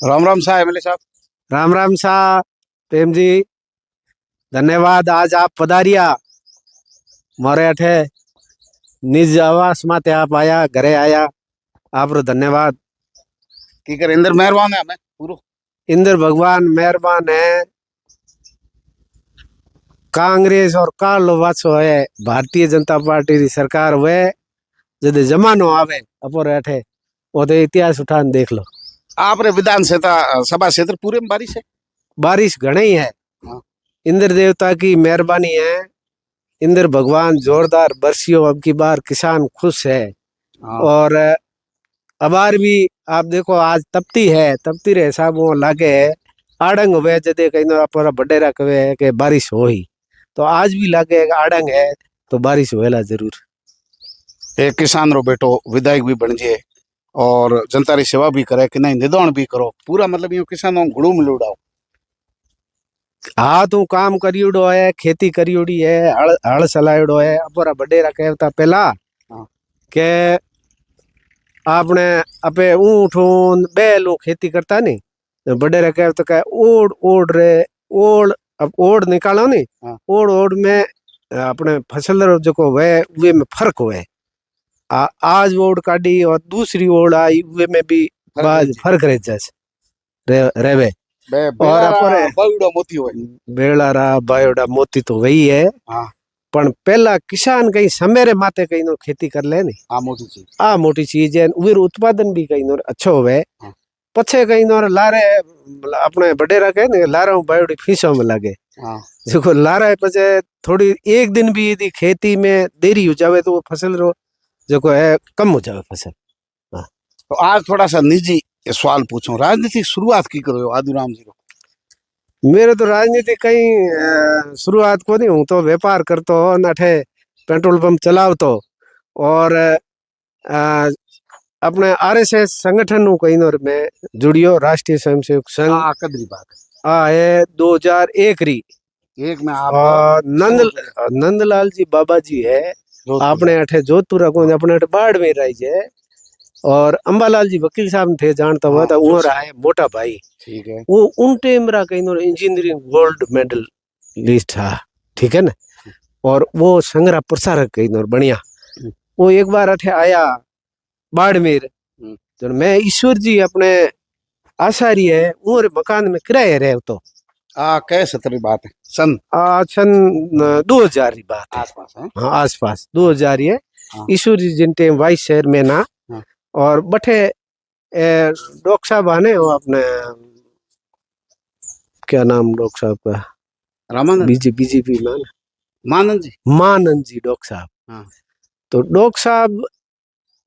राम राम साहब एमएलए साहब। राम राम शाह प्रेम जी, धन्यवाद। आज आप पधारिया मोरे अठे निज आवास माते आप आया, घरे आया, आप धन्यवाद। की कर इंदर मेहरबान है हमें पूरो। इंद्र भगवान मेहरबान है। कांग्रेस और कालो वाचो है भारतीय जनता पार्टी की सरकार हुए जद जमानो आवे अपोर अठे वो तो इतिहास उठान देख लो। आप रे विधान सभा क्षेत्र पूरे में बारिश है। बारिश घनी है, हाँ। इंद्र देवता की मेहरबानी है। इंद्र भगवान जोरदार बरसियो, अब की बार किसान खुश है। हाँ। और अबार भी आप देखो आज तपती है, तपती रे हिसाब वो लागे है आड़ंग हुए जदे कहीं पूरा बडेरा कहे है कि बारिश हो ही, तो आज भी लागे आड़ंग है तो बारिश होएला जरूर। एक किसान रो बेटो विधायक भी बन जाए और जनता री सेवा भी करे कि नहीं निदान भी करो पूरा, मतलब यूं किसानों घड़ू में लुड़ाओ। हाँ तू काम करियोड़ो है, खेती करियोड़ी है, हल हल चलायोड़ो है। अपरा बडेरा कहता पहला हाँ। के आपने अपे ऊँट ऊन बैल ऊँ खेती करता नहीं, तो बडेरा कहता कहे ओढ़ ओढ़ रे ओढ़। अब ओढ़ निकालो नहीं, हाँ। ओढ़ ओढ़ में अपने फसल रो जो वे वे में फर्क हुए। आज ओढ़ काटी और दूसरी ओढ़ आई वे में भी बाज फर्क रह जाए रेवे। और अपरे बायोडा मोती होए बेड़ारा बायोडा मोती तो वही है। हाँ। पण पहला किसान कहीं समेरे माते कहीं नो खेती कर ले नहीं, आ मोटी चीज है। उर उत्पादन भी कहीं नो अच्छो हुए। हाँ। पछे कहीं नो लारे अपने बडेरा कहे ने लारा बायोडी फीसो में लगे। हाँ। जो लारा है पछे थोड़ी एक दिन भी यदि खेती में देरी हो जावे तो वो फसल रो जो है कम हो जावे फसल। हाँ। तो आज थोड़ा सा निजी सवाल पूछूं, राजनीतिक शुरुआत की करो आदिराम जी रो। मेरे तो राजनीति कहीं शुरुआत को नहीं, हूँ तो व्यापार करतो नठे पेट्रोल पंप चलाव तो और अपने आरएसएस संगठन नु कहीं नोर में जुड़ियो, राष्ट्रीय स्वयंसेवक संघ। कदरी बात है 2001 री। एक में आप नंदलाल जी बाबा जी है अपने अठे जोधपुर को अपने अठे बाड़मेर आई है। और अंबालाल जी वकील साहब थे जानता हुआ था, उमर आए मोटा भाई। ठीक है। वो उन टाइम रा कहीं इंजीनियरिंग गोल्ड मेडल लिस्ट था, ठीक है ना। और वो संग्रह प्रसारक कहीं बढ़िया। वो एक बार अठे आया बाड़मेर, तो मैं ईश्वर जी अपने आचार्य है उमर मकान में किराए रहे तो कै सत्र बात है सन सन 2000 की बात है। आसपास है। हाँ आसपास 2000 ही है। हाँ। ईश्वर जी जिन टाइम वाइस चेयरमैन आ। हाँ। और बठे डॉक्टर साहब आने वो अपने क्या नाम डॉक्टर साहब का, रामानंद बीजेपी में मानंद जी डॉक्टर साहब। हाँ। तो डॉक्टर साहब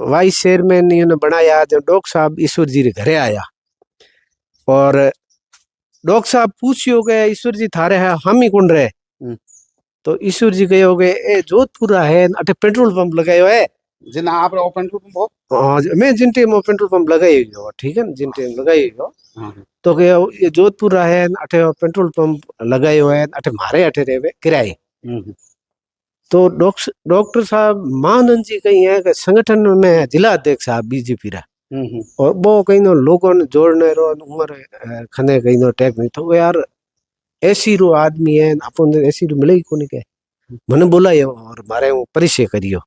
वाइस चेयरमैन ने बनाया। जब डॉक्टर साहब ईश्वर जी रे घरे आया और डॉक्टर साहब पूछियो गए ईश्वर जी थारे है हम ही कौन रहे। तो ईश्वर जी कहो गए ए जोधपुर है अठे पेट्रोल पंप लगायो है जिन आप पेट्रोल पंप हो। हाँ मैं जिन टाइम पेट्रोल पंप लगाई हो, ठीक है ना, जिन टाइम लगाई हो। तो के ये जोधपुर है अठे पेट्रोल पंप लगायो है अठे मारे अठे रेवे किराए। तो डॉक्टर साहब मानंद जी कही है कि संगठन में जिला अध्यक्ष साहब बीजेपी रा। और वो कहीं नो लोगों ने जोड़ने रो उम्र खने कहीं नो टेक्निक तो यार ऐसी रो आदमी है अपन ऐसी रो मिले ही कोनी के मने बोलायो और मारे परिचय करियो।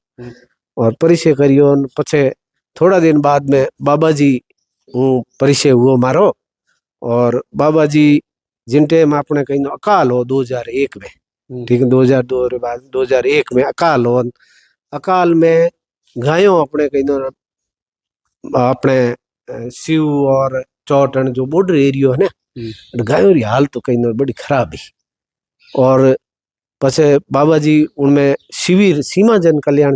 और परिचय करियो पछे थोड़ा दिन बाद में बाबा जी परिचय हुआ मारो। और बाबा जी जिन टाइम आपने कहीं अकाल हो 2001 में, ठीक है 2002 के बाद 2001 में अकाल हो। अकाल में गायों अपने कहीं अपने शिव और चौटन जो बॉर्डर एरियो है ना, गायों की हालत तो कहीं बड़ी खराब है। और पछे बाबा जी उनमें शिविर सीमा जन कल्याण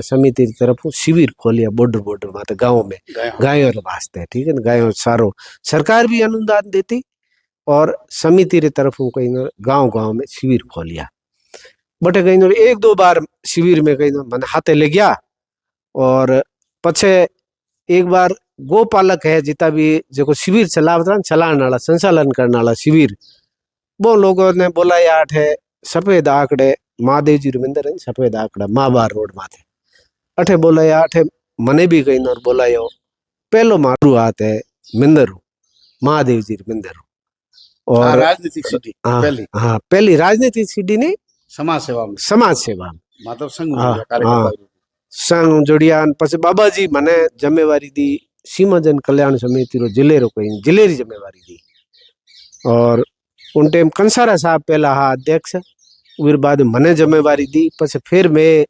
समिति की तरफ शिविर खोलिया बॉर्डर माते गाँव में गायों के वास्ते, ठीक है ना। गायों सारो सरकार भी अनुदान देती और समिति री तरफ कहीं गाँव में शिविर खोलिया। बटे कहीं एक दो बार शिविर में कहीं मैंने हाथे ले गया। और पछे एक बार गोपालक है जितना भी जो शिविर चलाने वाला संचालन करने वाला शिविर, वो लोगों ने बोला यार है सफेद आंकड़े महादेव जी मंदिर है सफेद आंकड़ा महाबार रोड माथे अठे बोला अठे मने भी कहीं बोला यो पहलो मारू हाथ है मिंदर। महादेव जी रो मंदिर हो। हाँ, और राजनीतिक सिटी हाँ पहली हाँ पहली राजनीतिक सीढ़ी नहीं, समाज सेवा में समाज सेवा में। मतलब संघ हाँ, में कार्यकर्ता संघ जोड़िया પછી બાબાજી મને જિમ્મેવારી दी सीमाजन कल्याण समिति रो जिले रो कोई जिले री जिम्मेवारी दी। और उन टाइम कंसारा साहब पहला हा अध्यक्ष, फिर बाद में मने जिम्मेवारी दी, પછી फिर मैं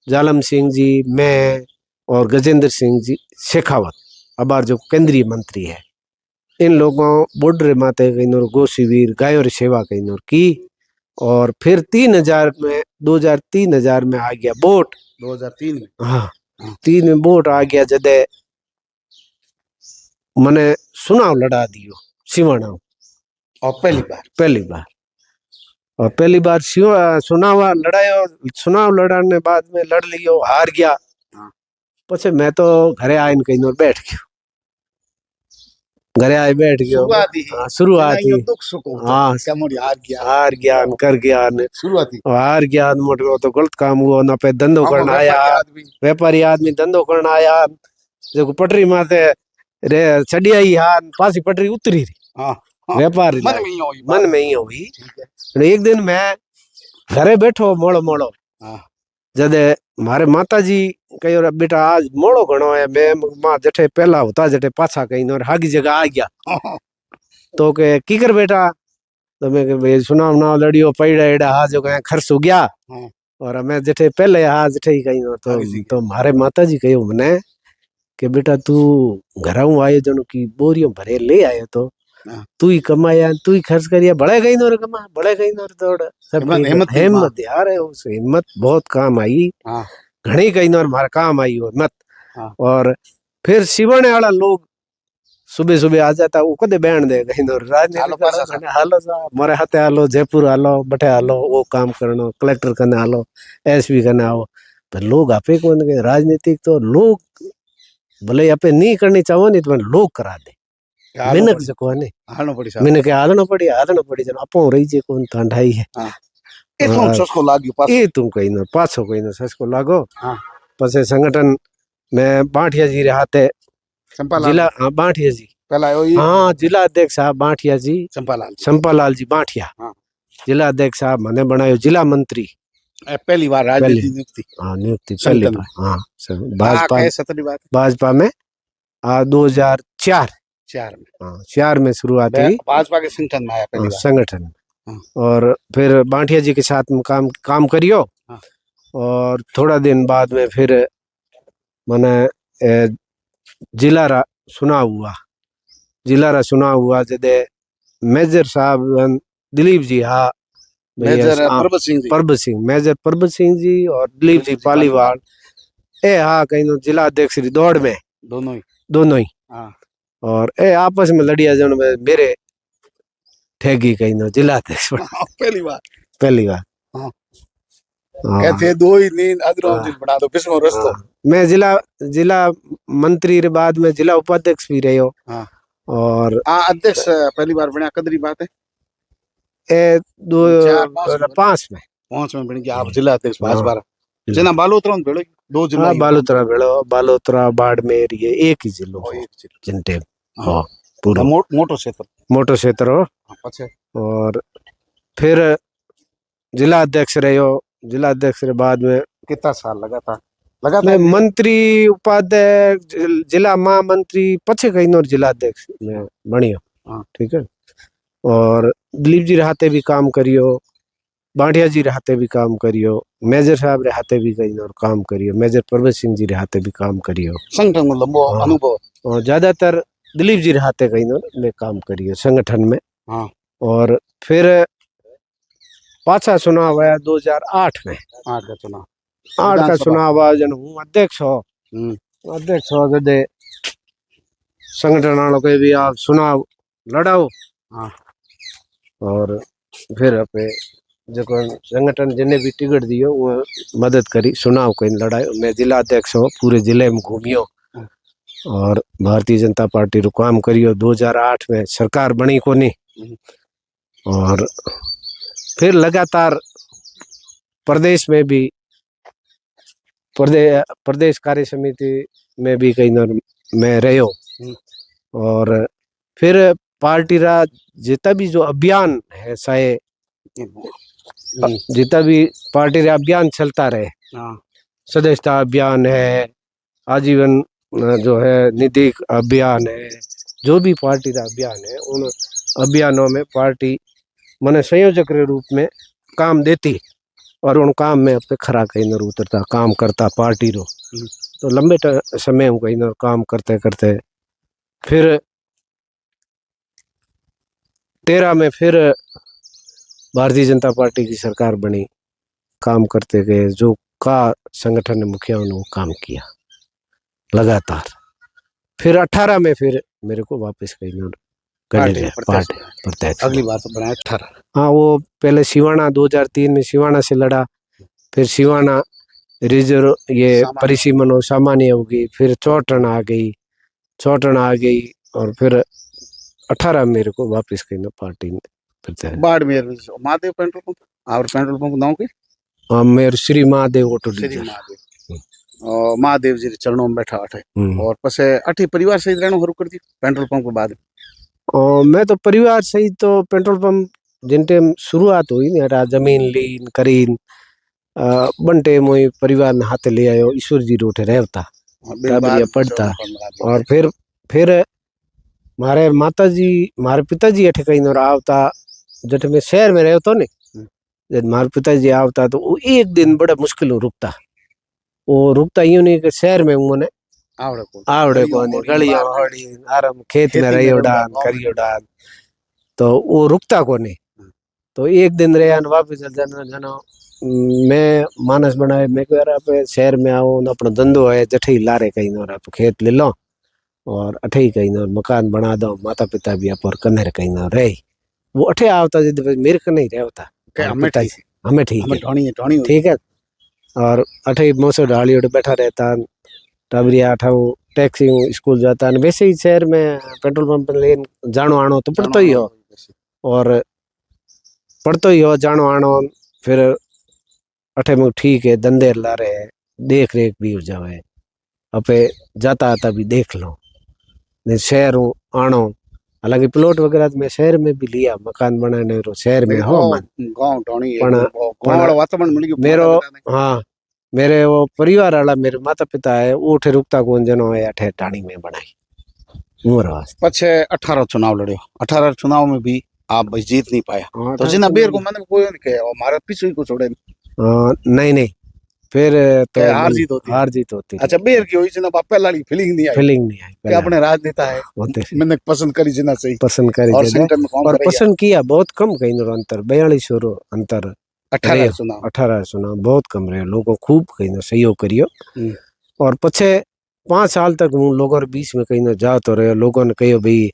जालम सिंह जी, मैं और गजेंद्र सिंह जी शेखावत अबार जो केंद्रीय मंत्री है, इन लोगों बॉर्डर माते कहीं गो शिविर गायों री सेवा कहीं की। और फिर 3000 में 2003 में आ गया बोट। 2003 में हाँ 3 में बोट आ गया जदे मने चुनाव लड़ा दियो सिवाना और पहली बार। और पहली बार चुनाव लड़ायो, चुनाव लड़ाने बाद में लड़ लियो, हार गया। પછી मैं तो घरे आइन कहीं और बैठ गयो, घरे आए बैठ गयो। शुरुआती दुख सुख हाँ क्या मोरी हार गया कर गया ने शुरुआती हार गया मोट तो गलत काम हुआ ना पे धंधो करना आया, व्यापारी आदमी धंधो करना आया, जो पटरी माते रे चढ़ी आई हाँ पासी पटरी उतरी रही। हाँ, व्यापार मन में ही हुई। एक दिन मैं घरे बैठो मोड़ो मोड़ो जदे मारे माता जी कही और बेटा आज मोड़ो घणो है, मैं मां जठे पहला होता जठे पाछा कहीं और हागी जगह आ गया। तो के की कर बेटा, तो मैं सुनाव ना लड़ियो पड़ा एड़ा हा जो कहीं खर्च हो गया। और मैं जठे पहले हा जठे ही कहीं तो मारे माता जी कहो मने कि बेटा तू घराऊ आयो जनु की बोरियों भरे ले आयो, तो तू ही कमाया तू ही खर्च करिया, बड़े गई नोर कमा बड़े गई नोर तोड़ सब हिम्मत यार है, उस हिम्मत बहुत काम आई। घणी कहीं नोर मारे काम आई हिम्मत। और फिर सिवाने वाला लोग सुबह सुबह आ जाता, वो कदे बैठ दे कहीं नोर राजनीति हालो सा मोरे हाथे हालो जयपुर हालो बठे हालो वो काम करनो कलेक्टर कने हालो एसपी कने आओ। पर लोग आपे कौन के राजनीतिक तो लोग भले आपे नहीं करनी चाहो नहीं तो लोग करा दे मिनक से कोने मिनक हालनो पड़ी जन अपो रही जे कोन ठंडाई है। ए तुम ससको लाग्यो पाछो ए तुम कहीं न पाछो कहीं न ससको लागो। पछे संगठन में बांठिया जी रे हाथे जिला बांठिया जी पहला हाँ जिला अध्यक्ष साहब बांठिया जी चंपालाल जी बांठिया जिला अध्यक्ष साहब मने बनायो जिला मंत्री पहली बार राजनीति नियुक्ति। हाँ नियुक्ति पहली बार। हाँ भाजपा में 2004 में हाँ 4 में शुरुआत हुई भाजपा के संगठन में आया पहली बार संगठन। और फिर बांठिया जी के साथ में काम करियो। और थोड़ा दिन बाद में फिर मैंने जिला रा चुनाव हुआ जदे मेजर साहब दिलीप जी हाँ मेजर परबत सिंह जी और दिलीप जी पालीवाल ए हाँ कहीं जिला अध्यक्ष दौड़ में दोनों ही। और ए आपस में लड़िया जन मेरे ठेगी कहीं नो जिला अध्यक्ष पहली बार कहते दो ही नींद अदरों बना दो किस्मों रस्तो। मैं जिला मंत्री रे बाद में जिला उपाध्यक्ष भी रहे हो। और अध्यक्ष पहली बार बना कदरी बात है ए 2005 में बन गया आप जिला अध्यक्ष भाजपा जना बालोतरा में भेड़ो दो जिला बालोतरा भेड़ो बालोतरा बाड़मेर ये एक ही जिलो जिनटे हां पूरा मोटो क्षेत्र हो। और फिर जिला अध्यक्ष रहे हो, जिला अध्यक्ष के बाद में कितना साल लगा था मंत्री उपाध्यक्ष जिला महामंत्री पछे कहीं और जिला अध्यक्ष में बनियो। ठीक है। और दिलीप जी रहते भी काम करियो, बांठिया जी रहते भी काम करियो, मेजर साहब रहते भी कहीं और काम करियो, मेजर परबत सिंह जी रहते भी काम करियो संगठन में लंबो अनुभव। और ज्यादातर दिलीप जी रहते कहीं और में काम करियो संगठन में। और फिर पाछा चुनाव आया 2008 में 8 का चुनाव आया जन हूँ अध्यक्ष हो जदे संगठन वालों के भी आप चुनाव लड़ाओ। और फिर अपने जो संगठन जिन्हें भी टिकट दियो वो मदद करी चुनाव कहीं लड़ाई। मैं जिला अध्यक्ष हो पूरे जिले में घूमियो और भारतीय जनता पार्टी रो काम करियो। 2008 में सरकार बनी कोनी और फिर लगातार प्रदेश में भी प्रदेश कार्य समिति में भी कहीं मैं रहो। और फिर पार्टी रा जितना भी जो अभियान है, चाहे जितना भी पार्टी रा अभियान चलता रहे, हाँ सदस्यता अभियान है, आजीवन जो है निधि अभियान है, जो भी पार्टी का अभियान है, उन अभियानों में पार्टी मने संयोजक के रूप में काम देती और उन काम में अपने खरा कहीं न उतरता काम करता पार्टी रो। तो लंबे समय में कहीं न काम करते करते फिर 13 में फिर भारतीय जनता पार्टी की सरकार बनी, काम करते गए, जो का संगठन ने मुखिया ने काम किया लगातार। फिर 18 में फिर मेरे को वापस कहीं न करने पार्टी प्रत्याशी। अगली बार तो बनाया 18। हाँ, वो पहले सिवाना 2003 में सिवाना से लड़ा, फिर सिवाना रिजर्व ये परिसीमन और सामान्य हो गई, फिर चौटन आ गई और फिर 18 में मेरे को वापस कहीं न पार्टी में बाड़मेर महादेव पेट्रोल पंप और पेट्रोल पंप नाम के मेरे श्री महादेव ऑटो डीजल और महादेव जी चरणों में बैठा अठे और पसे अठी परिवार सहित रहना शुरू कर दी पेट्रोल पंप के बाद। मैं तो परिवार सहित तो पेट्रोल पंप जिन टाइम शुरुआत हुई ना जमीन लीन करीन बनटे मोई परिवार ने हाथे ले आयो ईश्वर जी रोटे रहता पढ़ता और फिर मारे माता जी मारे पिताजी अठे कहीं न आवता जट में शहर में रहता ने जब मारे पिताजी आवता तो वो एक दिन बड़ा मुश्किल रुकता, वो रुकता यूं नहीं कि शहर में उन्होंने आवड़े को गलियां होड़ी आराम खेत में रही उड़ान करी उड़ान तो वो रुकता को नहीं। तो एक दिन रहे वापिस जाना मैं मानस बनाए मैं कह रहा पे शहर में आओ अपना धंधो है जठे लारे कहीं न खेत ले लो और अठे ही कहीं न मकान बना दो, माता पिता भी अपर कन्हर कहीं न रहे। वो अठे आवता जिद मेरे को नहीं रहता हमें ठीक है और अठे मौसम ढाली बैठा रहता टबरिया अठाऊ टैक्सी स्कूल जाता है। वैसे ही शहर में पेट्रोल पंप लेन जानो आनो तो पड़तो ही हो और पड़तो ही हो जानो आनो। फिर अठे में ठीक है धंधे ला रहे देख रेख भी हो जावे अपे जाता आता भी देख लो शहर आनो। हालांकि प्लॉट वगैरह मैं शहर में भी लिया मकान बनाने रो शहर में हो मेरो हाँ मेरे वो परिवार वाला मेरे माता पिता है वो उठे रुकता कौन जनो है अठे टाणी में बनाई उम्र वास्ते। पछे 18 चुनाव लड़ियो 18 चुनाव में भी आप भाई जीत नहीं पाया तो जिना बेर को मन कोई नहीं कहे और मारे पीछे ही को छोड़े नहीं फिर तो हार जीत होती। अच्छा बेर की हुई जिना पहला वाली फीलिंग नहीं आई कि अपने राजनेता है मैंने पसंद करी जिना सही पसंद करी और पसंद किया बहुत कम कहीं अंतर 42 अंतर 18 चुनाव बहुत कम रहे लोगों खूब कहीं न सहयोग करियो और पछे 5 साल तक हूँ लोगों बीच में कहीं न जा तो रहे लोगों ने कहो भाई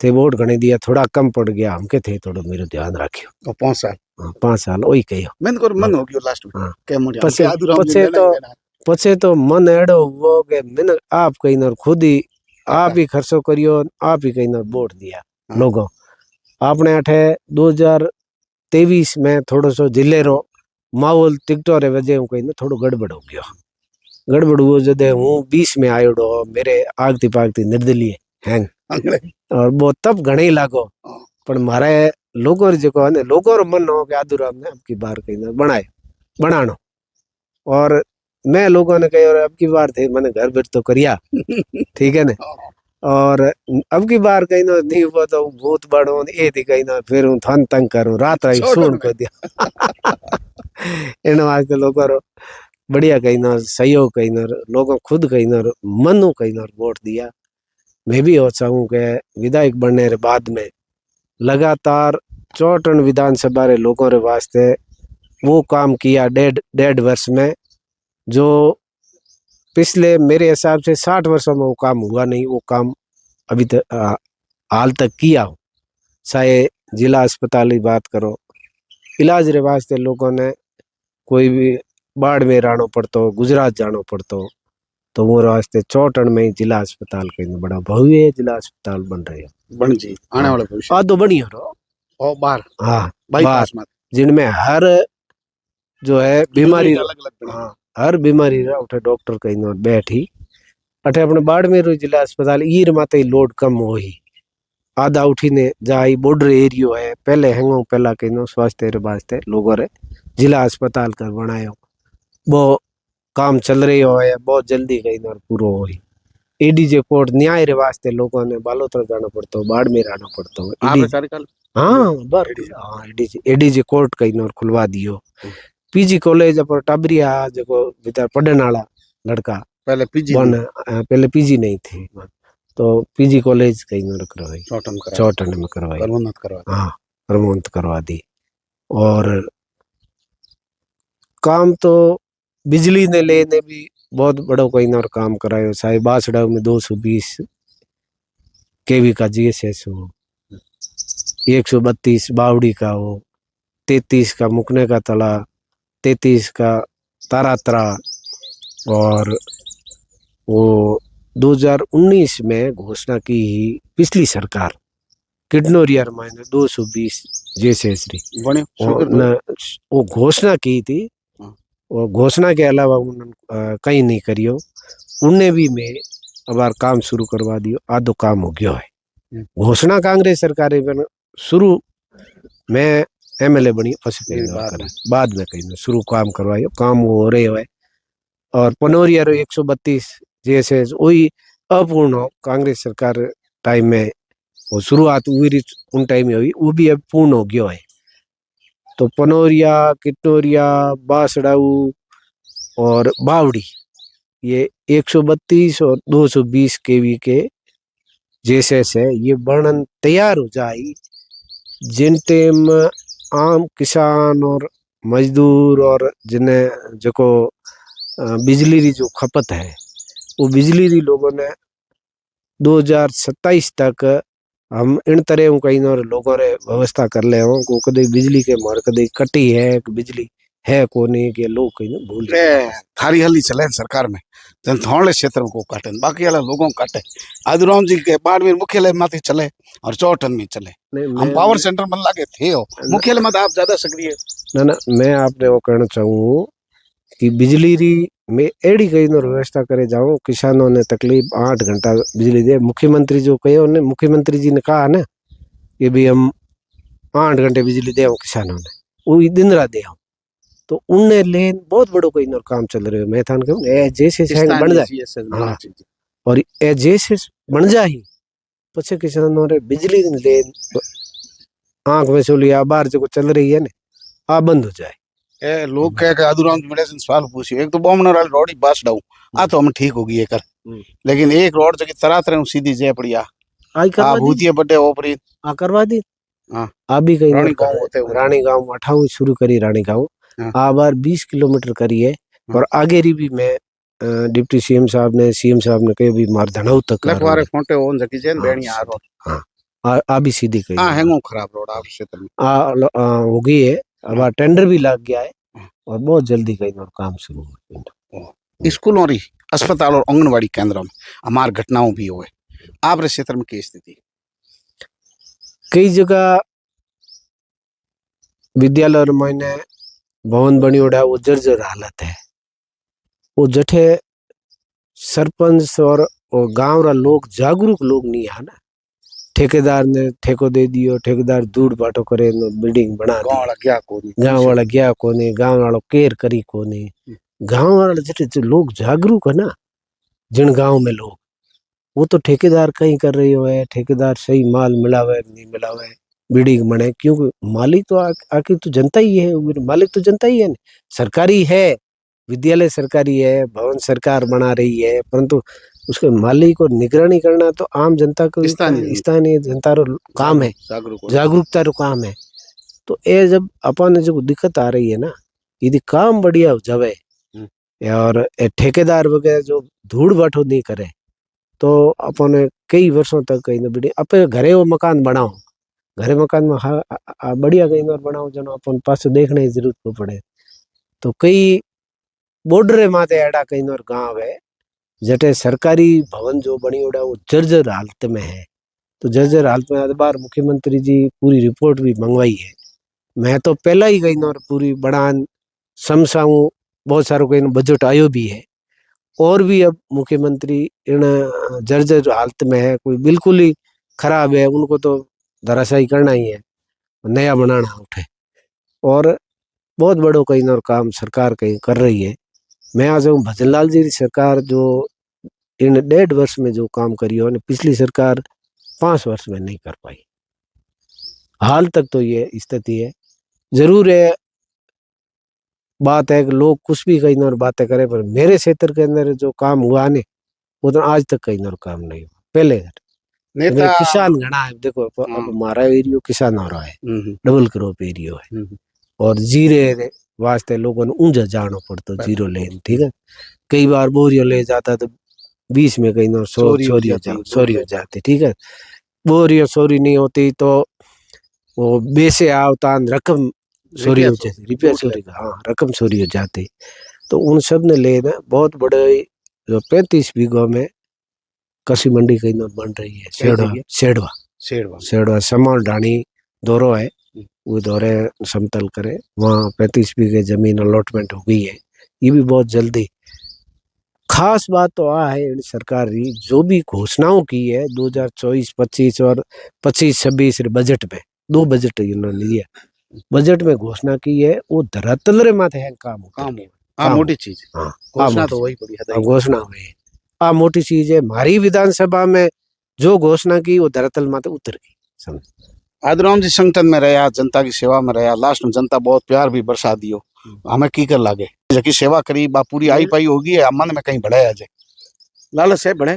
थे वोट घने दिया थोड़ा कम पड़ गया हमके थे थोड़ा मेरे ध्यान रखियो 5 साल वही कहो मन हो गयो लास्ट में पछे तो मन एड़ो हुआ के मैंने आप कहीं न खुद ही आप ही खर्चो करियो आप ही कहीं न वोट दिया लोगों आपने अठे 2023 में थोड़ो सो जिले रो माहौल टिकटो रे वजह कहीं न थोड़ो गड़बड़ हो गयो गड़बड़ हुआ जदे हूँ 20 में आयोडो मेरे आगती पागती निर्दलीय हैंग और वो तब घणे ही लागो पर मारे लोगों जो ने लोगों रो मन हो के आदुराम ने अब की बार कहीं न बनानो और मैं लोगों ने कहो अब की बार थे मैंने घर बैठ तो करिया ठीक है ना और अब की बार कहीं ना नहीं हुआ तो भूत बड़ो ये थी कहीं ना फिर हूँ थन तंग करूँ रात रात सुन कर दिया इन वास्ते लोगों रो बढ़िया कहीं ना सहयोग कहीं ना लोगों खुद कहीं ना मनु कहीं ना वोट दिया। मैं भी हो चाहूँ के विधायक बनने के बाद में लगातार 54 विधानसभा रे लोगों रे वास्ते वो काम किया 1.5 वर्ष में जो पिछले मेरे हिसाब से 60 वर्षों में वो काम हुआ नहीं। वो काम अभी तक हाल तक किया हो चाहे जिला अस्पताल की बात करो इलाज रे वास्ते लोगों ने कोई भी बाड़मेर आनो पड़तो गुजरात जानो पड़तो तो वो वास्ते 54 में जिला अस्पताल कहीं बड़ा भव्य जिला अस्पताल बन रहे बन जी आने वाले भविष्य तो बनी हो और बाहर हाँ बाईपास में जिनमें हर जो है बीमारी हाँ हर बीमारी उठे डॉक्टर कहीं बैठी अठे अपने बाड़मेर जिला अस्पताल ईर माते लोड कम हो ही आधा उठीने जाई बॉर्डर एरियो है पहले हेंगो पहला कहीं स्वास्थ्य रे वास्ते लोगों रे जिला अस्पताल कर बनायो वो काम चल रही हो है बहुत जल्दी कहीं पूरा हो। एडीजे कोर्ट न्याय रे वास्ते लोगों ने बालोतरा जाना पड़ता हो बाड़मेर आना पड़ता हो हाँ बर हाँ एडीजे कोर्ट कहीं और खुलवा दियो। पीजी कॉलेज पर टाबरिया जो भीतर पढ़ने वाला लड़का पहले पीजी पहले पीजी नहीं थी तो पीजी कॉलेज कहीं और करवाई चौटन में करवाई हाँ प्रमोद करवा दी। और काम तो बिजली ने लेने भी बहुत बड़ा कोई और काम करायो साहिब बासड़ा में 220 केवी का जीएसएस हो 132 बावड़ी का हो 33 का मुकने का तला 33 का तारात्रा। और वो 2019 में घोषणा की ही पिछली सरकार किडनोरियर मायने 220 जीएसएस वो घोषणा की थी और घोषणा के अलावा उन्होंने कहीं नहीं करियो उनने भी में अब काम शुरू करवा दियो आधो काम हो गयो है। घोषणा कांग्रेस सरकार शुरू में एमएलए बनी बाद में कहीं शुरू काम करवायो काम हो रहे है। और पनोरिया 132 जैसे वही अपूर्ण हो कांग्रेस सरकार टाइम में वो शुरुआत हुई उन टाइम में हुई वो भी अब पूर्ण हो गयो है। तो पनोरिया किटनोरिया बासड़ाऊ और बावड़ी ये 132 और 220 केवी के जैसे से ये वर्णन तैयार हो जाए जिन टाइम आम किसान और मजदूर और जिन्हें जो बिजली की जो खपत है वो बिजली की लोगों ने 2027 तक हम इन तरह कहीं और लोगों ने व्यवस्था कर ले हो को कभी बिजली के मार कभी कटी है बिजली है को नहीं के लोग कहीं भूल थारी हली चले सरकार में जन थोड़े क्षेत्र में को काटे बाकी वाला लोगों को काटे आदुराम जी के बाड़मेर मुख्यालय माथे चले और चौटन में चले हम पावर सेंटर मन लागे थे हो मुख्यालय में आप ज्यादा सक्रिय ना मैं आपने वो कहना चाहूँ कि बिजली री में एड़ी कई व्यवस्था करे जाऊं किसानों ने तकलीफ 8 घंटा बिजली दे मुख्यमंत्री जो कहे उन्हें मुख्यमंत्री जी ने कहा ना कि भी हम 8 घंटे बिजली दे किसानों ने वो दिन रात दे तो उनने लेन बहुत बड़ो कोई काम चल रहे हो मैं थान कहूँ जैसे बन जाए और जैसे बन जाए पछे किसानों रे बिजली लेन आंख में सोलिया बाहर जो चल रही है ना आ बंद हो जाए। ए लोग कह के आदुराम जी मेरे से सवाल पूछियो एक तो बॉम्बनर वाली रोड बास डाऊं आ तो हम ठीक होगी कर लेकिन एक रोड जगह तरह तरह सीधी जे पड़िया आ भूतिया बड़े ओपरी आ करवा दी हां आ भी कहीं रानी गांव 28 शुरू करी रानी गांव आ बार 20 किलोमीटर करी है और आगे री भी मैं डिप्टी सीएम साहब ने कहे भी मार धनौ तक लगवारे फोटे ओन जकी जे बेणिया रोड हां आ भी सीधी करी हां हेंगो खराब रोड आप क्षेत्र में आ हो गई है अब टेंडर भी लग गया है और बहुत जल्दी कहीं और काम शुरू हो स्कूल और अस्पताल और आंगनबाड़ी केंद्रों में हमार घटनाओं भी हुए आप क्षेत्र में की स्थिति कई जगह विद्यालय और मैंने भवन बनी उड़ा वो जर्जर हालत है वो जठे सरपंच और गांव रा लोग जागरूक लोग नहीं है ना ठेकेदार ने ठेको दे दियो ठेकेदार दूर बाटो करे बिल्डिंग बना गांव वाला गया कोनी गांव वालों केयर करी कोनी गांव वाला जटे लोग जागरूक है ना जिन गांव में लोग वो तो ठेकेदार कहीं कर रही हो है ठेकेदार सही माल मिलावे नहीं मिलावे बिल्डिंग बने क्योंकि मालिक तो आखिर तो जनता ही है मालिक तो जनता ही है सरकारी है विद्यालय सरकारी है भवन सरकार बना रही है परंतु उसके मालिक और निगरानी करना तो आम जनता को स्थानीय जनता रो काम है जागरूकता रो काम है। तो ये जब अपन जो दिक्कत आ रही है ना यदि काम बढ़िया हो जावे और ठेकेदार वगैरह जो धूड़ बाठो नहीं करे तो अपन कई वर्षों तक कहीं ना बढ़िया अपने घरे वो मकान बनाओ घरे मकान में बढ़िया कहीं और बनाओ जनो अपन पास देखने की जरूरत को पड़े। तो कई बॉर्डर माते एडा कहीं और गांव है जटे सरकारी भवन जो बनी उड़ा वो जर्जर हालत में है। तो जर्जर हालत में आज बार मुख्यमंत्री जी पूरी रिपोर्ट भी मंगवाई है मैं तो पहला ही कहीं और पूरी बनान समसाऊ बहुत सारो कहीं बजट आयो भी है और भी अब मुख्यमंत्री इन जर्जर हालत में है कोई बिल्कुल ही खराब है उनको तो धराशायी करना ही है, नया बनाना उठे। और बहुत बड़ो कहीं और काम सरकार कहीं कर रही है। मैं आज भजनलाल जी की सरकार जो इन 1.5 वर्ष में जो काम करी हो ने पिछली सरकार 5 वर्ष में नहीं कर पाई। हाल तक तो ये स्थिति है। जरूर है, बात है कि लोग कुछ भी कहीं और बातें करें, पर मेरे क्षेत्र के अंदर जो काम हुआ ने वो तो आज तक कहीं और काम नहीं हुआ। पहले नेता किसान घना है, देखो अब हमारा एरियो किसान हो रहा है, डबल क्रॉप एरियो है, और जीरे वास्ते लोगों ने ऊंझा जाना पड़ता जीरो लेन। ठीक है, कई बार बोरियो ले जाता तो 20 में कहीं और चोरी हो जाती। ठीक है, बोरियो चोरी नहीं होती तो वो बेसे आवता रकम चोरी हो जाती, रुपया चोरी का, हाँ रकम चोरी हो जाती। तो उन सब ने लेना बहुत बड़े जो 35 बीघों में कृषि मंडी कहीं बन रही है। शेड़वा समाल ढाणी दौरो है, वो दौरे समतल करे, वहाँ 35 बीघे जमीन अलॉटमेंट हो गई है। ये भी बहुत जल्दी। खास बात तो आ है सरकार की जो भी घोषणाओं की है 2024-25 और 25-26 बजट में, 2 बजट इन्होंने लिया, बजट में घोषणा की है वो धरातल रे माथे है काम मोटी चीज। हाँ, घोषणा तो वही बढ़िया घोषणा हुई आ मोटी चीज है। हमारी विधानसभा में जो घोषणा की वो धरातल माथे उतर गई। समझ आदिराम जी संगठन में रहा, जनता की सेवा में रहा, लास्ट में जनता बहुत प्यार भी बरसा दियो, हमें की कर लागे जबकि सेवा करी बा पूरी आई पाई होगी है, मन में कहीं बढ़ाया जाए लालच है बढ़े।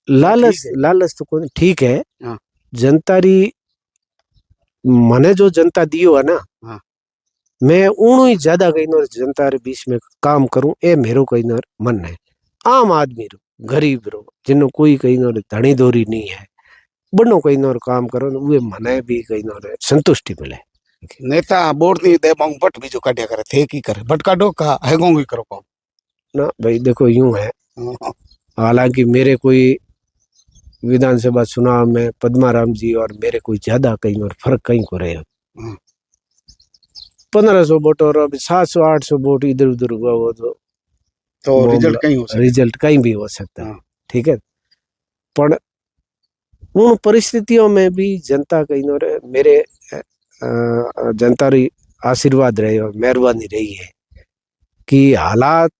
लालच तो कोई ठीक है। जनता री मने जो जनता दियो है ना, मैं उनु ही ज्यादा कहीं और जनता रे बीच में काम करूं, ए मेरो कहीं और मन है। आम आदमी रो, गरीब रो, जिन्हों कोई कहीं और धनी दोरी नहीं है, बनो कहीं और काम करो वे मने भी कहीं और संतुष्टि मिले। नेता बोर्ड नहीं दे बांग बट भी जो काटिया करे थे की करे बट काटो का है गोंगी करो काम ना भाई। देखो यूं है, हालांकि मेरे कोई विधानसभा चुनाव में पद्माराम जी और मेरे कोई ज्यादा कहीं और फर्क कहीं को रहे 1500 वोट और अभी 700-800 वोट इधर उधर हुआ वो तो रिजल्ट कहीं भी हो सकता है। ठीक है, पर उन परिस्थितियों में भी जनता कहीं और मेरे जनता री आशीर्वाद रहे और मेहरबानी रही है कि हालात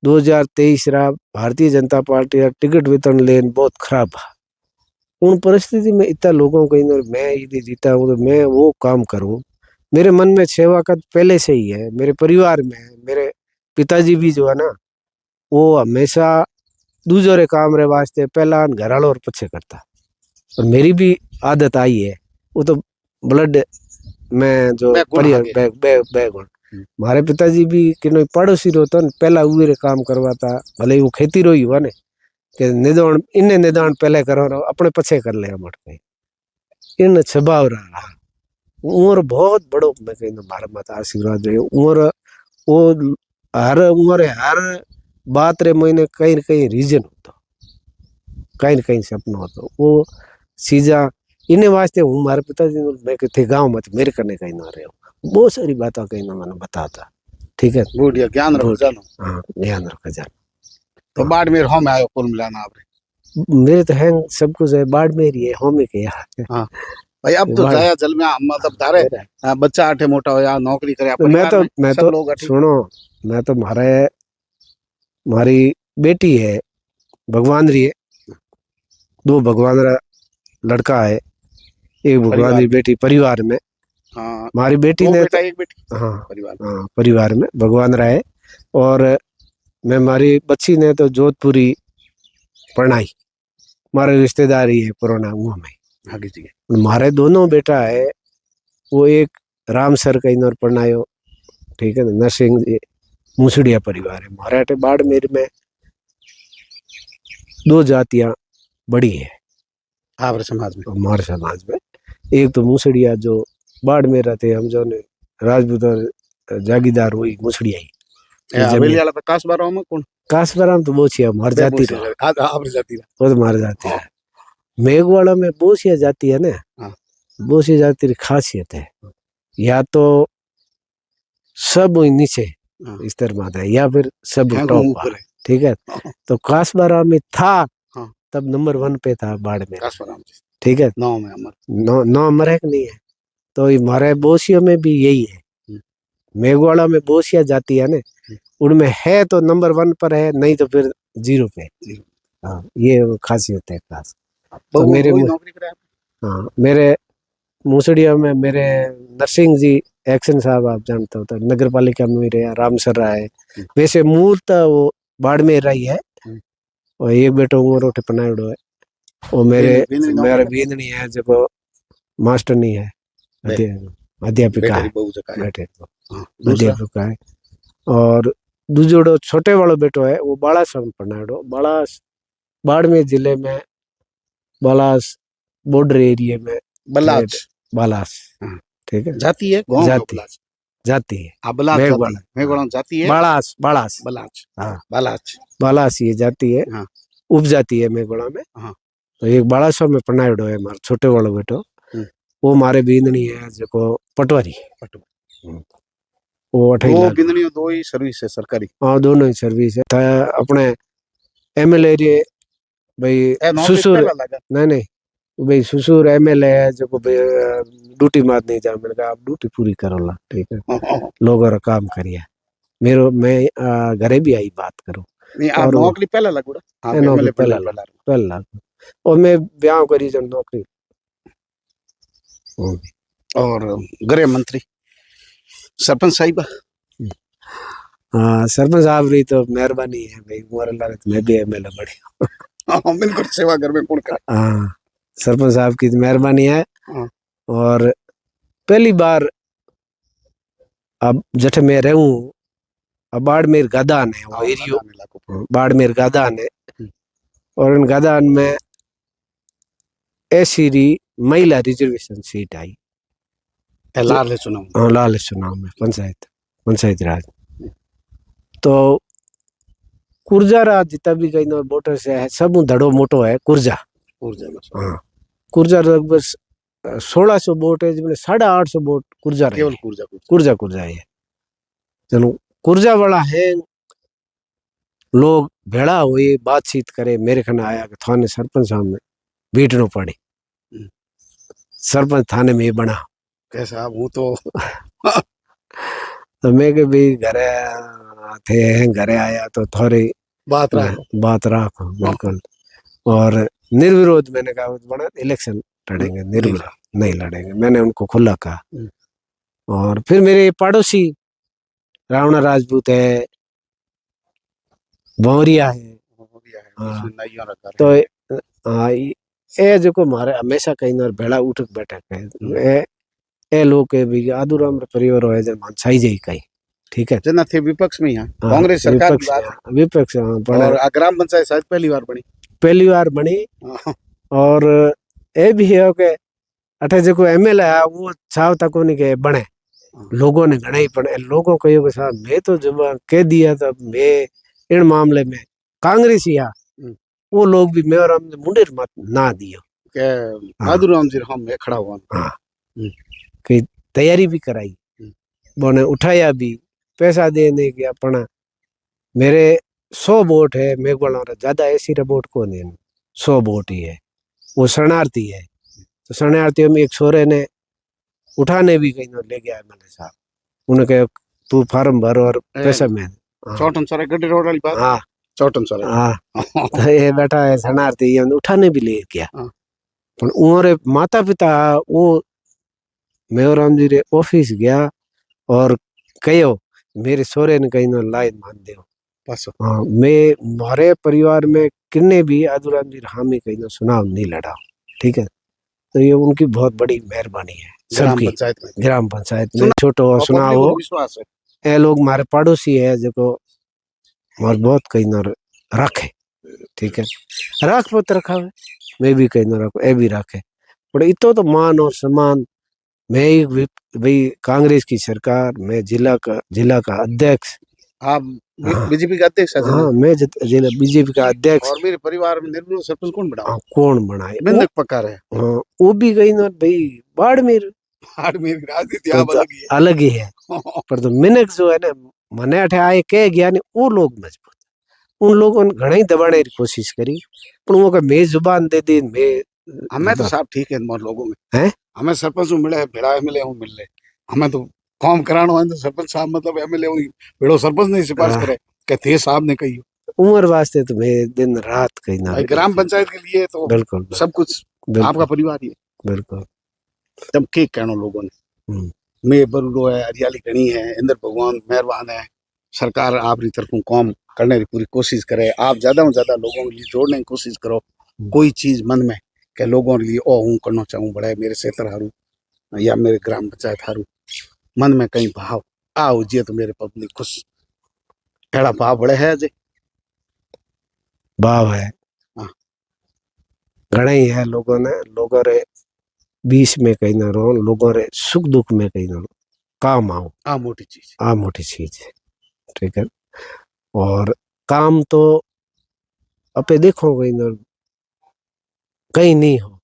2023 रा भारतीय जनता पार्टी का टिकट वितरण लेन बहुत खराब है। उन परिस्थिति में इतना लोगों को मैं यदि जीता हूँ तो मैं वो काम करूँ। मेरे मन में सेवा का पहले से ही है, मेरे परिवार में मेरे पिताजी भी जो है ना वो हमेशा दूसरे काम रे वास्ते पहला घरालो और पछे करता, और मेरी भी आदत आई है वो तो ब्लड में जो बैगुण। हमारे पिताजी भी किनो पड़ोसी रो तो पहला उरे काम करवाता, भले वो खेती रो ही हुआ ने कि निदान इन्हें निदान पहले करो अपने पछे कर ले मट इन स्वभाव रहा। उम्र बहुत बड़ो मैं कहीं मारा माता आशीर्वाद रहे उम्र वो हर उम्र हर बात रे महीने कहीं न कहीं रीजन होता, कहीं न कहीं सपना होता वो सीजा इन्हें वास्ते हूँ। हमारे पिताजी मैं थे गाँव में मेरे करने कहीं ना रहे हो, बहुत सारी बातें कहीं ना मैंने बताता। ठीक है, बढ़िया ज्ञान रखो जानो। हाँ, ज्ञान रखा जानो। तो बाड़मेर होम आयो कुल मिलाना आपरे मेरे तो है सब कुछ है, बाड़मेर ही है होम के यहाँ। हाँ भाई, अब तो जाया जल में मतलब तारे बच्चा आठे मोटा होया नौकरी करे मैं तो सुनो, मैं तो हमारी बेटी है भगवान री है, 2 भगवान रा लड़का है, एक भगवान री बेटी परिवार में। हमारी बेटी ने एक बेटी परिवार में भगवान रहा है। और मैं हमारी बच्ची ने तो जोधपुरी पढ़ाई, हमारे रिश्तेदारी है पुराना हुआ में। हमारे दोनों बेटा है, वो एक रामसर कहीं और पढ़ायो। ठीक है, नरसिंह मुसड़िया परिवार है। हमारे बाड़मेर में 2 जातियां बड़ी है हमारे समाज में। एक तो मुसड़िया जो बाड़मेर रहते हम जो ने राजपूत और जागीरदार हुई मुसड़िया ही कासबाराम तो बोछिया मर जाती वो तो मर जाती है। मेघवाड़ा में बोसिया जाती है ना, बोसिया जाती की खासियत है या तो सब नीचे स्तर में है या फिर सब टॉप पर। ठीक है, तो कासबाराम में था तब नंबर 1 पे था बाड़मेर। ठीक है, 9 में अमर। 9 मरहक नहीं है। तो ये हमारे बोसियों में भी यही है, मेघवाड़ा में बोसिया जाती है ना, उनमें है तो नंबर 1 पर है, नहीं तो फिर 0 पे। हाँ, ये वो खासियत है खास। तो मेरे नौकरी करे। हाँ, मेरे मूसड़िया में मेरे नरसिंह जी एक्शन साहब, आप जानते हो, तो नगर पालिका में रहे, रामसर रहा है। वैसे मूर्त वो बाड़मेर रही है, और एक बेटो उमर उठे पनायड़ो है, वो मेरे बींदनी है जो मास्टर नहीं है, अध्यापिका है, बेटे अध्यापिका है। और दूजोड़ो छोटे वालो बेटो है वो बालास में पनायड़ो, बाड़मेर जिले में बालास बॉर्डर एरिया में, बालास, ठीक है, जाती है, जाती है, मेघवाड़ा जाती है, बालास, हाँ, बालास ये जाती है, उप जाती है मेघवाड़ा में। तो एक बालासो में पनायड़ो है हमारा छोटे वालो बेटो, वो मारे बींदनी है जो पटवारी, वो बिंदनी 2 ही सर्विस है सरकारी। हाँ, दोनों ही सर्विस है। अपने एमएलए भाई सुसूर, नहीं भाई सुसूर एमएलए है जो ड्यूटी मार नहीं जा, मैंने कहा आप ड्यूटी पूरी करो ला, ठीक है, लोगों का काम करिए। मैं घरे भी आई बात करूं, और नौकरी पहले लगुड़ा। हाँ, एमएलए पहला और मैं ब्याह करी जब नौकरी। और गृह मंत्री सरपंच साहिबा, हाँ, सरपंच साहब रही तो मेहरबानी है भाई, उम्र लागे तो मैं भी एमएलए बड़ी। हाँ, बिल्कुल सेवा घर में कौन करे। हाँ, सरपंच साहब की मेहरबानी है। और पहली बार अब जठ में रहूं, अब बाड़मेर गादान है वो एरियो, बाड़मेर गादान है, और इन गादान में ऐसी महिला रिजर्वेशन सीट आई लाल चुनाव में, पंचायत राज। तो कुर्जा राज जितना भी कहीं वोटर से है, सब धड़ो मोटो है कुर्जा। हाँ, कुर्जा लगभग 1600 वोट है, जिसमें 850 वोट कुर्जा, केवल कुर्जा है। चलो कुर्जा वाला है, लोग भेड़ा हुए बातचीत करे, मेरे खन आया कि थाने सरपंच साहब में बैठना पड़े, सरपंच थाने में बना कैसा वो तो। तो मैं के भी घरे आया तो थोड़ी बात राखो बिल्कुल। और निर्विरोध मैंने कहा बना इलेक्शन लड़ेंगे, निर्विरोध नहीं लड़ेंगे, मैंने उनको खुला कहा। और फिर मेरे पड़ोसी रावणा राजपूत है, भौरिया है, तो ये जो मारे हमेशा कहीं ना भेड़ा उठक बैठक है, ए लोग के भी आदुराम परिवार है जन मानसाई जाई कई, ठीक है, जना थे विपक्ष में यहाँ कांग्रेस सरकार विपक्ष और ग्राम पंचायत शायद पहली बार बनी। और ये भी है कि अठे जो एमएलए है वो छाव तक नहीं के बने, लोगों ने घना ही पड़े, लोगों को ये साहब मैं तो जब कह दिया था मैं इन मामले में कांग्रेस ही वो लोग भी मेरे मुंडे मत ना दियो आदुराम जी हम खड़ा हुआ। कि तैयारी भी कराई, बोने उठाया भी, पैसा देने के अपना मेरे 100 वोट है, मेघवाला ज्यादा ऐसी वोट को नहीं, 100 वोट ही है, वो शरणार्थी है। तो शरणार्थियों में एक छोरे ने उठाने भी कहीं ले गया एमएलए साहब, उन्हें कहा तू फार्म भर और पैसा में चौटन सारे गड्ढे रोड वाली बात। हाँ, चौटन सारे। हाँ, तो ये बैठा है शरणार्थी, उठाने भी ले गया। पर उमरे माता पिता वो मेवराम जी रे ऑफिस गया और कहो मेरे सोरे ने कहीं लाइन मान दो। हाँ, मैं मारे परिवार में किन्ने भी आदुराम जी हामी कहीं सुनाव नहीं लड़ा, ठीक है। तो ये उनकी बहुत बड़ी मेहरबानी है सबकी, ग्राम पंचायत में छोटो सुनाव हो, ये लोग हमारे पड़ोसी है जो और बहुत कहीं न रखे, ठीक है, रख पत रखा है, मैं भी कहीं न रखो, ए भी रखे, पर इतो तो मान और सम्मान। मैं भाई कांग्रेस की सरकार, मैं जिला का अध्यक्ष, आप बीजेपी का अध्यक्ष? हाँ, मैं जिला बीजेपी का अध्यक्ष। और मेरे परिवार में निर्मल सरपंच कौन बनाए? बिंदक पकार है। हाँ, वो भी कहीं ना भाई बाड़मेर राजनीति अलग ही है। पर तो मिनक जो है ना मने अठे आए कह गया नहीं, वो लोग मजबूत, उन लोगों ने घना ही दबाने की कोशिश करी, पर वो मैं जुबान दे दी, मैं हमें तो साहब ठीक है मोर लोगों में हैं? हमें सरपंच मिले भिड़ा एमएलए मिल ले हमें तो काम कराना है तो सरपंच साहब मतलब एमएलए भिड़ो सरपंच ने सिफारिश करे कि थे साहब ने कही उम्र वास्ते तो मैं दिन रात कहीं ना भाई ग्राम पंचायत के लिए तो बिल्कुल सब कुछ आपका परिवार ही है बिल्कुल तब के कहना लोगों ने मैं बरूडो है हरियाली घनी है इंद्र भगवान मेहरबान है सरकार आपकी तरफों काम करने की पूरी कोशिश करे आप ज्यादा से ज्यादा लोगों के लिए जोड़ने की कोशिश करो कोई चीज मन में कि लोगों के लिए ओ हूँ करना चाहूँ बड़ा मेरे क्षेत्र हारू या मेरे ग्राम पंचायत हारू मन में कहीं भाव आओ जी तो मेरे पब्लिक खुश एड़ा भाव बड़े है अजय भाव है घना ही है लोगों रे बीच में कहीं ना रहो लोगों रे सुख दुख में कहीं ना रहो काम आओ मोटी चीज है ठीक है और काम तो अपे देखो कहीं ना कहीं नहीं हो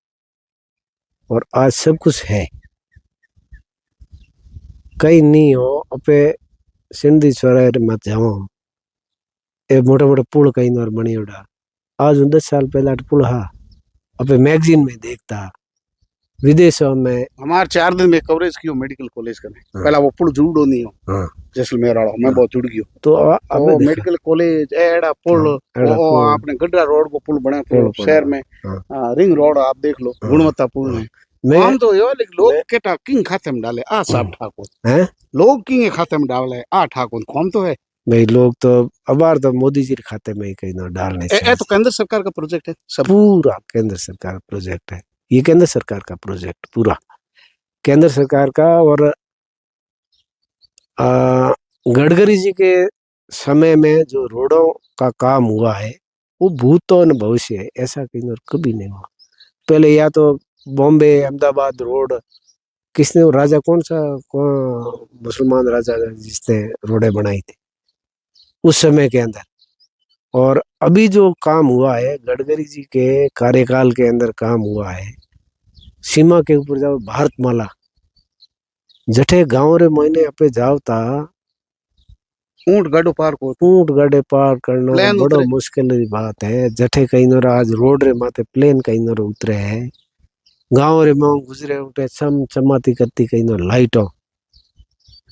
और आज सब कुछ है कहीं नहीं हो अपे सिंधी चौराहे मत जाओ ए मोटे मोटे पुल कहीं ना बनी उड़ा आज 10 साल पहला पुल हा अपे मैगजीन में देखता विदेशों में हमारे 4 दिन में कवरेज कियो मेडिकल कॉलेज का पहला वो पुल जुड़ो नहीं हो जैसलमेर वाला मैं बहुत जुड़ गयो तो अब मेडिकल कॉलेज एड़ा पुल आपने गड्ढा रोड को पुल बना शहर में रिंग रोड आप देख लो गुणवत्ता पुल है काम तो यो लेकिन लोग केटा किंग खाते में डाले आ साहब ठाकुर हैं लोग किंग खाते में डाले आ ठाकुर काम तो है भाई लोग तो अबार तो मोदी जी के खाते में ही कहीं ना डालने से तो केंद्र सरकार का प्रोजेक्ट है सब पूरा केंद्र सरकार का प्रोजेक्ट है ये केंद्र सरकार का प्रोजेक्ट पूरा केंद्र सरकार का और गडकरी जी के समय में जो रोडों का काम हुआ है वो भूत और भविष्य है ऐसा कहीं कभी नहीं हुआ पहले या तो बॉम्बे अहमदाबाद रोड किसने राजा कौन मुसलमान राजा जिसने रोडें बनाई थी उस समय के अंदर और अभी जो काम हुआ है गडकरी जी के कार्यकाल के अंदर काम हुआ है सीमा के ऊपर जाओ भारतमाला जठे गांव रे महीने अपे जाओ ता ऊंट गाड़े पार करना बड़ा मुश्किल बात है जठे कहीं नोरा आज रोड रे माथे प्लेन कहीं नोरा उतरे है गांव रे में गुजरे उठे चम चमाती करती कहीं नोरा लाइटों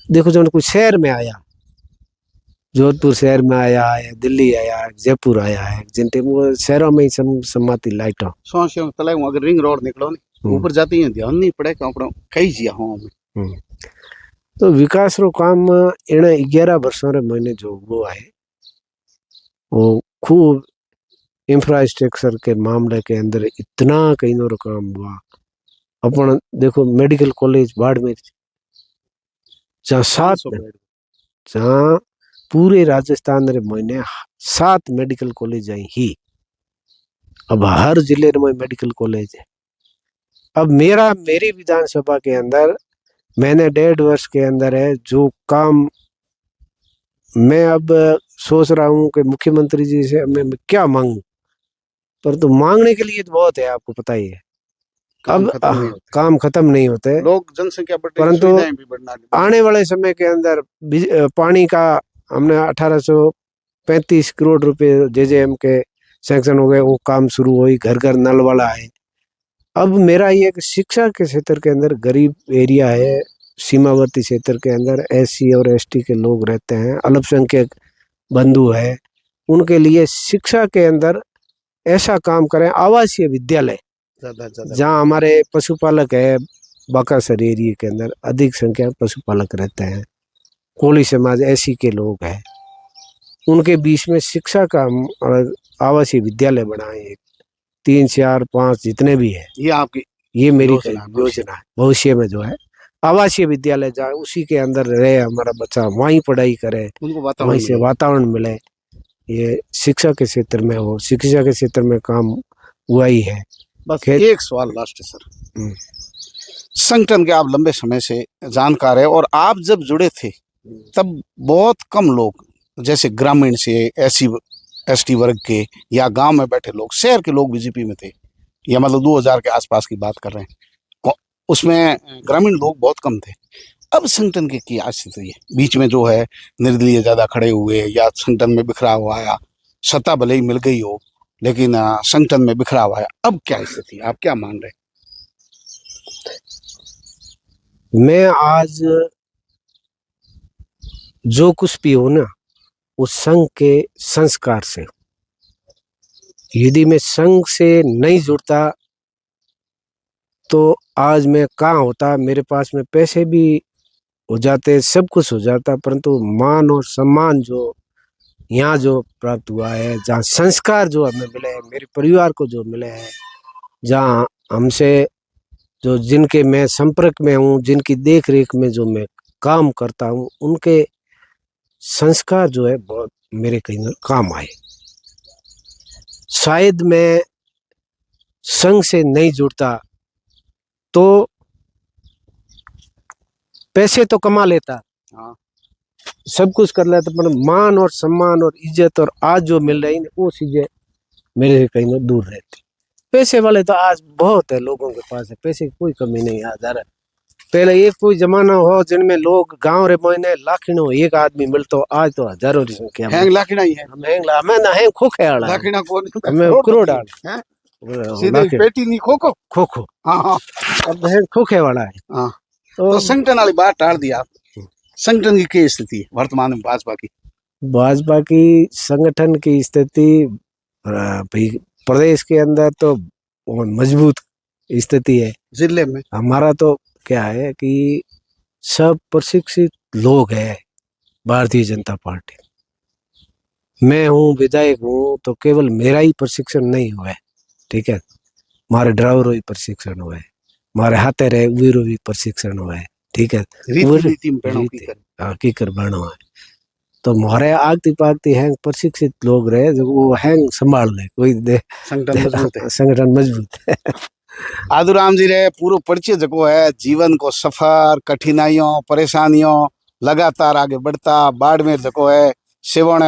देखो जब कोई शहर में आया जोधपुर शहर में आया है दिल्ली आया है जयपुर आया है जिनटे वो शहरों में ही समाती लाइटों अगर रिंग रोड निकलो ऊपर जाती है ध्यान नहीं पड़े कई जिया हूँ तो विकास रो काम इन 11 वर्षों रे महीने जो हुआ है वो खूब इंफ्रास्ट्रक्चर के मामले के अंदर इतना कहीं नो काम हुआ अपन देखो मेडिकल कॉलेज बाड़मेर जहाँ पूरे राजस्थान रे महीने 7 मेडिकल कॉलेज आई ही अब हर जिले में मेडिकल कॉलेज है अब मेरी विधानसभा के अंदर मैंने 1.5 वर्ष के अंदर है जो काम मैं अब सोच रहा हूँ कि मुख्यमंत्री जी से मैं क्या मांगू पर तो मांगने के लिए तो बहुत है आपको पता ही है अब काम खत्म नहीं होते लोग जनसंख्या परंतु आने वाले समय के अंदर पानी का हमने 1835 करोड़ रुपए जेजेएम के सैंक्शन हो गए वो काम शुरू हुई घर घर नल वाला है अब मेरा ये शिक्षा के क्षेत्र के अंदर गरीब एरिया है सीमावर्ती क्षेत्र के अंदर एससी और एसटी के लोग रहते हैं अल्पसंख्यक बंधु है उनके लिए शिक्षा के अंदर ऐसा काम करें आवासीय विद्यालय जहाँ हमारे पशुपालक है बाकासर एरिया के अंदर अधिक संख्या पशुपालक रहते हैं कोली समाज ऐसी के लोग हैं उनके बीच में शिक्षा का आवासीय विद्यालय बनाए 3 4 5 जितने भी है ये मेरी योजना है भविष्य में जो है आवासीय विद्यालय जाए उसी के अंदर रहे हमारा बच्चा वहीं पढ़ाई करे वहीं से वातावरण मिले ये शिक्षा के क्षेत्र में हो शिक्षा के क्षेत्र में काम हुआ ही है बस एक सवाल लास्ट है सर संगठन के आप लंबे समय से जानकार है और आप जब जुड़े थे तब बहुत कम लोग जैसे ग्रामीण से एससी एसटी वर्ग के या गांव में बैठे लोग शहर के लोग बीजेपी में थे या मतलब 2000 के आसपास की बात कर रहे हैं उसमें ग्रामीण लोग बहुत कम थे अब संगठन की क्या स्थिति है बीच में जो है निर्दलीय ज्यादा खड़े हुए या संगठन में बिखरा हुआ या सत्ता भले ही मिल गई हो लेकिन संगठन में बिखरा हुआ है। अब क्या स्थिति, आप क्या मान रहे हैं? मैं आज जो कुछ भी हो ना, उस संघ के संस्कार से, यदि मैं संघ से नहीं जुड़ता तो आज मैं कहाँ होता। मेरे पास में पैसे भी हो जाते, सब कुछ हो जाता, परंतु मान और सम्मान जो यहाँ जो प्राप्त हुआ है, जहाँ संस्कार जो हमें मिले हैं, मेरे परिवार को जो मिले हैं, जहाँ हमसे जो जिनके मैं संपर्क में हूँ, जिनकी देख रेख में जो मैं काम करता हूँ, उनके संस्कार जो है बहुत मेरे कहीं ना काम आए। शायद मैं संघ से नहीं जुड़ता तो पैसे तो कमा लेता, हाँ। सब कुछ कर लेता, पर मान और सम्मान और इज्जत और आज जो मिल रही है वो चीजें मेरे से कहीं ना दूर रहती। पैसे वाले तो आज बहुत है, लोगों के पास है, पैसे की कोई कमी नहीं आ जा रहा। पहले एक कोई जमाना हो जिनमें लोग गांव रे मोइने लाखिणो एक आदमी मिलतो, आज तो हजारों की संख्या में हैंग लाखिना ही है। हमें ना है खोखे वाला लाखिना कौन? हमें करोड़ हैं? सीधे पेटी नहीं खोखो। खोखो हाँ हाँ अब है खोखे वाला है। हाँ। तो संगठन वाली बात टाल दी आप। संगठन की क्या स्थिति है वर्तमान में भाजपा की? भाजपा की संगठन की स्थिति भाई प्रदेश के अंदर तो बहुत मजबूत स्थिति है। जिले में हमारा तो क्या है कि सब प्रशिक्षित लोग हैं भारतीय जनता पार्टी। मैं हूँ विधायक हूँ तो केवल मेरा ही प्रशिक्षण नहीं हुआ है, ठीक है, हमारे ड्राइवरों ही प्रशिक्षण हुआ है, हमारे हाथे रहे वीरों भी प्रशिक्षण हुआ है, ठीक है, कीकर बनो है। तो हमारे आगती पागती हैंग प्रशिक्षित लोग रहे जो वो हैंग संभाल ले, कोई दे संगठन मजबूत है। आदुराम जी रे पूरा परिचय जको है जीवन को सफर कठिनाइयों परेशानियों लगातार आगे बढ़ता। बाड़मेर जको है सेवण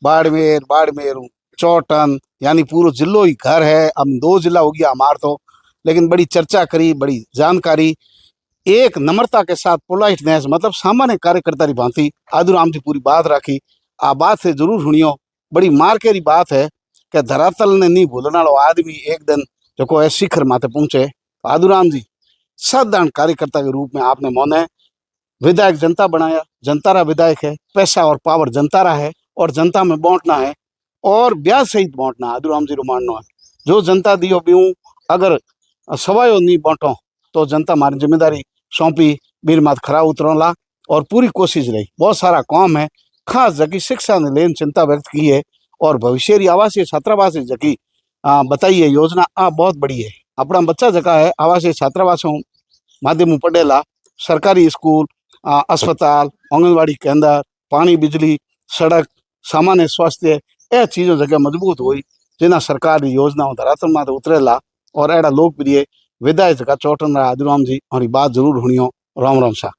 बाड़मेर बाड़मेर चौटन यानी पूरा जिलो ही घर है। हम 2 जिला हो गया हमार तो, लेकिन बड़ी चर्चा करी, बड़ी जानकारी, एक नम्रता के साथ पोलाइटनेस मतलब सामान्य कार्यकर्ता की भांति आदुराम जी पूरी बात रखी। आ बात से जरूर सुनियो, बड़ी मार केरी बात है कि धरातल ने नहीं भूलने वाला आदमी एक दिन जो है शिखर माते पहुंचे। आदुराम जी साधारण कार्यकर्ता के रूप में आपने मोने विधायक जनता बनाया, जनता रा विधायक है, पैसा और पावर जनता रा है और जनता में बांटना है और ब्याज सहित बांटना। आदुराम जी रो मानना है जो जनता दियो बीऊ अगर सवायो नहीं बांटो तो जनता हमारी जिम्मेदारी सौंपी बीर मात खरा उतरला और पूरी कोशिश रही। बहुत सारा काम है, खास जकी शिक्षा ने लेन चिंता व्यक्त की है और भविष्य आवासीय छात्रावास जकी बताई है योजना आ बहुत बड़ी है। अपना बच्चा जका है आवासीय छात्रावासों माध्यम पढ़ेला, सरकारी स्कूल अस्पताल आंगनबाड़ी केंद्र पानी बिजली सड़क सामान्य स्वास्थ्य ए चीजों जगह मजबूत हुई जिन्हें सरकारी योजनाओं धरातल माते उतरेला और एड़ा लोकप्रिय विधायक जगह चौटन आदुराम जी और बात जरूर हुनियो। राम राम सा।